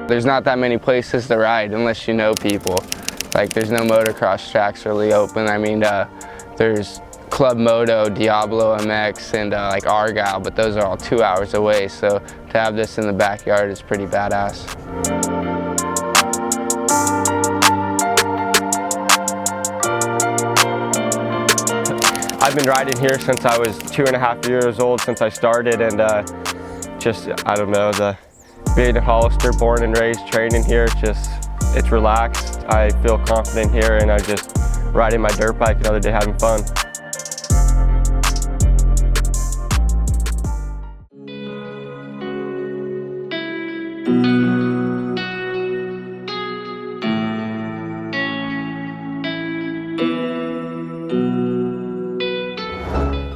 There's not that many places to ride unless you know people. Like, there's no motocross tracks really open. I mean, there's Club Moto, Diablo MX, and like Argyle, but those are all 2 hours away. So to have this in the backyard is pretty badass. I've been riding here since I was 2.5 years old, since I started, and just, I don't know, being a Hollister, born and raised, training here, it's relaxed. I feel confident here, and I'm just riding my dirt bike another day, having fun.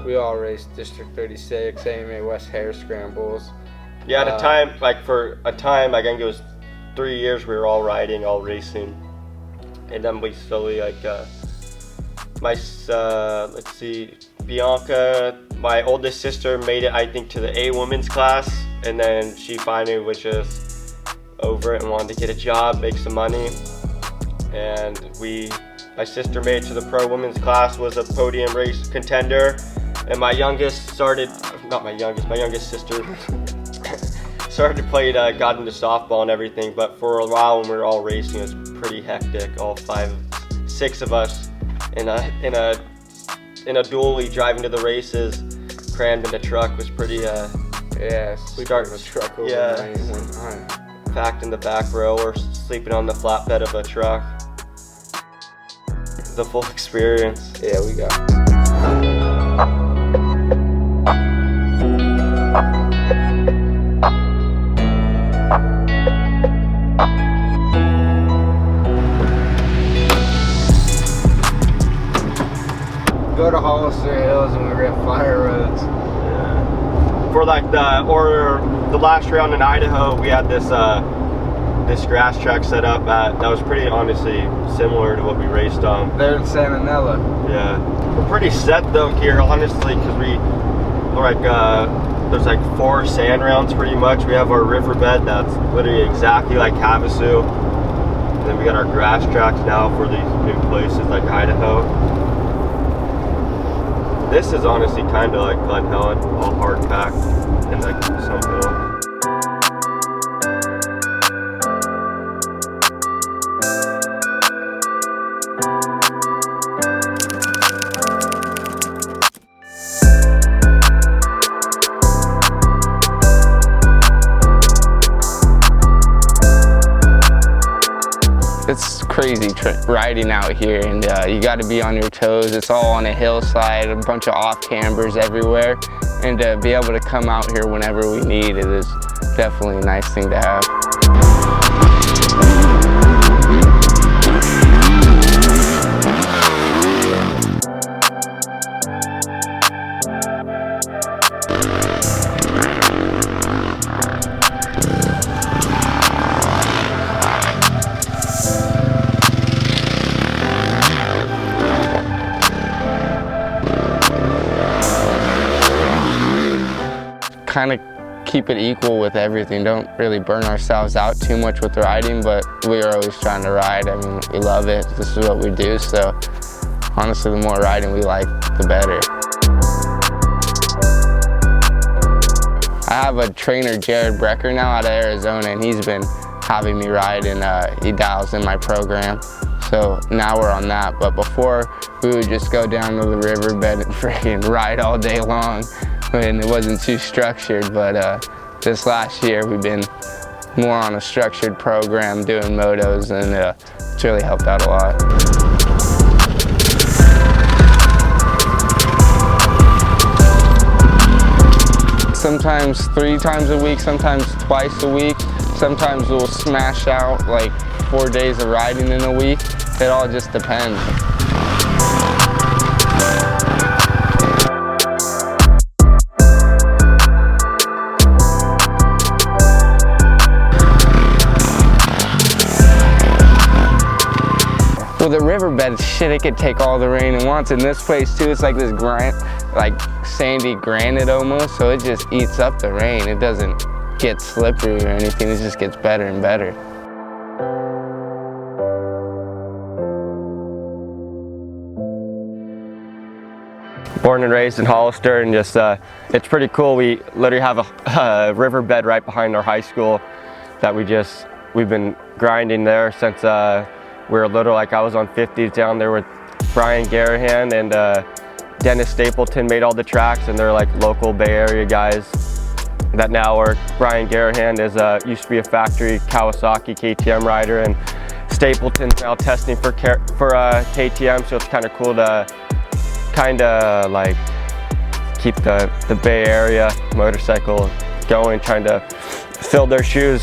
We all raced District 36, AMA West Hare Scrambles. Yeah, at a time, like I think it was 3 years, we were all riding, all racing. And then we slowly, like, let's see, Bianca, my oldest sister, made it, I think, to the A women's class. And then she finally was just over it and wanted to get a job, make some money. And my sister made it to the pro women's class, was a podium race contender. And my youngest sister started to play, got into softball and everything, but for a while when we were all racing, it was pretty hectic. All 6 of us in a dually driving to the races, crammed in the truck, was pretty, yeah, we started the truck overnight one time. Packed in the back row or sleeping on the flatbed of a truck. The full experience. Yeah, we got. Go to Hollister Hills and we rip fire roads. Yeah. For like the last round in Idaho, we had this this grass track set up that was pretty honestly similar to what we raced on. There in Santanella. Yeah. We're pretty set though here, honestly, because there's like 4 sand rounds pretty much. We have our riverbed that's literally exactly like Havasu. And then we got our grass tracks now for these new places like Idaho. This is honestly kind of like Glen Helen, all hard packed and like some hill. It's crazy riding out here, and you got to be on your toes. It's all on a hillside, a bunch of off cambers everywhere, and to be able to come out here whenever we need it is definitely a nice thing to have. Kind of keep it equal with everything. Don't really burn ourselves out too much with riding, but we are always trying to ride. I mean, we love it. This is what we do, so honestly, the more riding we like, the better. I have a trainer, Jared Brecker, now out of Arizona, and he's been having me ride, and he dials in my program. So now we're on that, but before we would just go down to the riverbed and freaking ride all day long. And it wasn't too structured, but this last year we've been more on a structured program doing motos, and it's really helped out a lot. Sometimes 3 times a week, sometimes twice a week. Sometimes we'll smash out like 4 days of riding in a week. It all just depends. Well, the riverbed, shit, it could take all the rain it wants. In this place too, it's like this sandy granite almost, so it just eats up the rain. It doesn't gets slippery or anything, it just gets better and better. Born and raised in Hollister, and just it's pretty cool. We literally have a riverbed right behind our high school that we've been grinding there since we were little. Like I was on 50s down there with Brian Garahan and Dennis Stapleton made all the tracks, and they're like local Bay Area guys that now are. Brian Garahan used to be a factory Kawasaki KTM rider, and Stapleton's now testing for KTM, so it's kind of cool to like keep the Bay Area motorcycle going, trying to fill their shoes.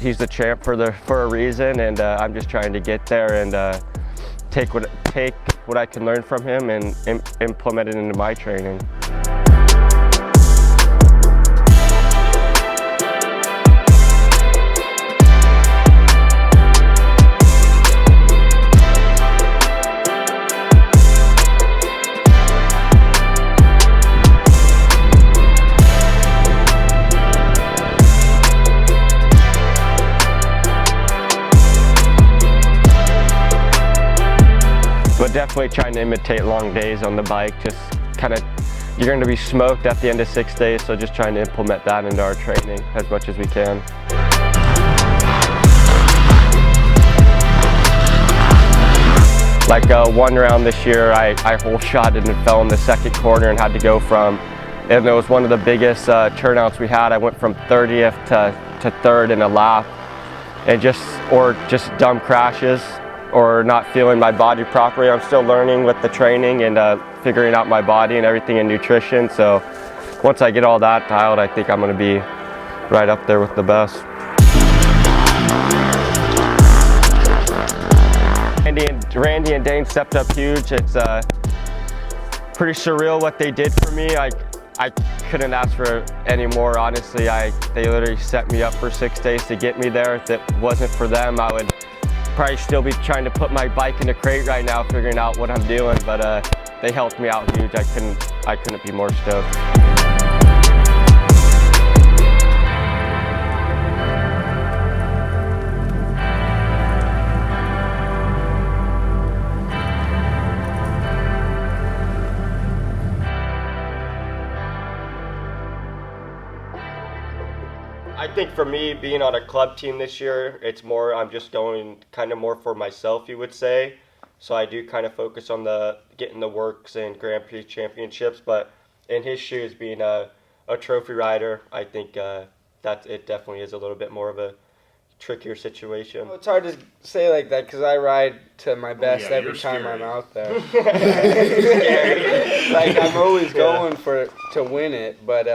He's the champ for a reason, and I'm just trying to get there and take what I can learn from him and implement it into my training. But definitely trying to imitate long days on the bike. Just you're going to be smoked at the end of 6 days, so just trying to implement that into our training as much as we can. Like one round this year, I hole shotted and fell in the second corner and had to go and it was one of the biggest turnouts we had. I went from 30th to 3rd in a lap, and just dumb crashes or not feeling my body properly. I'm still learning with the training and figuring out my body and everything in nutrition. So once I get all that dialed, I think I'm going to be right up there with the best. Randy and Dane stepped up huge. It's pretty surreal what they did for me. I couldn't ask for any more, honestly. They literally set me up for 6 days to get me there. If it wasn't for them, I would probably still be trying to put my bike in a crate right now, figuring out what I'm doing, but they helped me out huge. I couldn't be more stoked. I think for me, being on a club team this year, it's more, I'm just going kind of more for myself, you would say. So I do kind of focus on getting the Worcs and Grand Prix championships, but in his shoes, being a trophy rider, I think that it definitely is a little bit more of a trickier situation. Well, it's hard to say like that because I ride to my best every time I'm out there. Like I'm always going to win it, but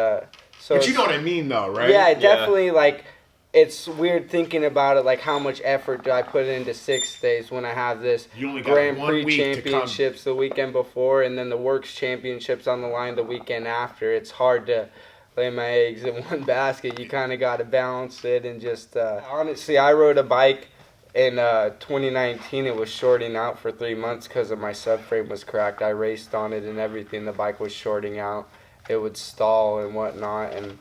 you know what I mean, though, right? Yeah, definitely. Like, it's weird thinking about it. Like, how much effort do I put into 6 days when I have this Grand Prix championships the weekend before, and then the Works championships on the line the weekend after? It's hard to lay my eggs in one basket. You kind of got to balance it and just. Honestly, I rode a bike in 2019. It was shorting out for 3 months because of my subframe was cracked. I raced on it and everything. The bike was shorting out. It would stall and whatnot, and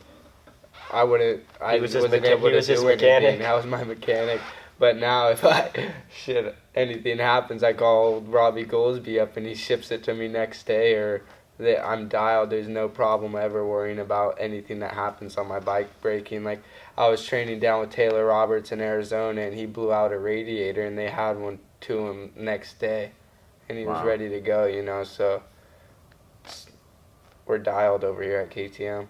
I wasn't able to do anything. That was my mechanic. But now if anything happens, I call Robbie Goolsby up and he ships it to me next day, or I'm dialed. There's no problem ever worrying about anything that happens on my bike breaking. Like, I was training down with Taylor Roberts in Arizona, and he blew out a radiator, and they had one to him next day, and he was ready to go, so we're dialed over here at KTM.